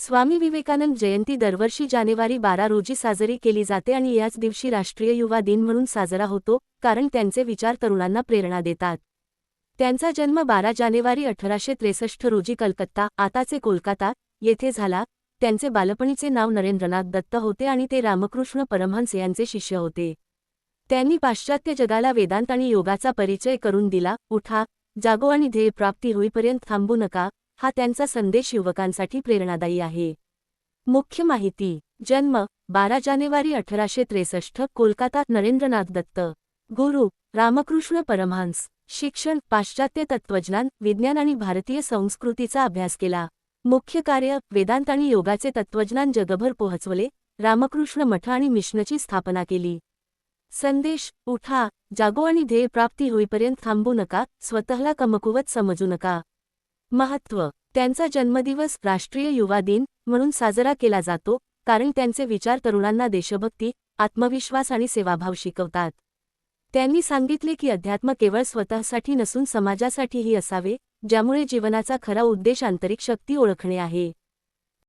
स्वामी विवेकानंद जयंती दरवर्षी जानेवारी 12 रोजी साजरी केली जाते आणि याच दिवशी राष्ट्रीय युवा दिन म्हणून साजरा होतो, कारण त्यांचे विचार तरुणांना प्रेरणा देतात. त्यांचा जन्म 12 जानेवारी 1863 रोजी कलकत्ता, आताचे कोलकाता, येथे झाला. त्यांचे बालपणीचे नाव नरेंद्रनाथ दत्त होते आणि ते रामकृष्ण परमहंस यांचे शिष्य होते. त्यांनी पाश्चात्य जगाला वेदांत आणि योगाचा परिचय करून दिला. उठा, जागो आणि ध्येय प्राप्ती होईपर्यंत थांबू नका, हा त्यांचा संदेश युवकांसाठी प्रेरणादायी आहे. मुख्य माहिती. जन्म 12 जानेवारी 1863, कोलकाता. नरेंद्रनाथ दत्त. गुरु रामकृष्ण परमहंस. शिक्षण पाश्चात्य तत्त्वज्ञान, विज्ञान आणि भारतीय संस्कृतीचा अभ्यास केला. मुख्य कार्य वेदांत आणि योगाचे तत्त्वज्ञान जगभर पोहोचवले. रामकृष्ण मठ आणि मिशनची स्थापना केली. संदेश. उठा, जागो आणि ध्येय प्राप्ती होईपर्यंत थांबू नका, स्वतःला कमकुवत समजू नका. महत्त्व. त्यांचा जन्मदिवस राष्ट्रीय युवा दिन म्हणून साजरा केला जातो, कारण त्यांचे विचार तरुणांना देशभक्ती, आत्मविश्वास आणि सेवाभाव शिकवतात. त्यांनी सांगितले की अध्यात्म केवळ स्वतःसाठी नसून समाजासाठीही असावे, ज्यामुळे जीवनाचा खरा उद्देश आंतरिक शक्ती ओळखणे आहे.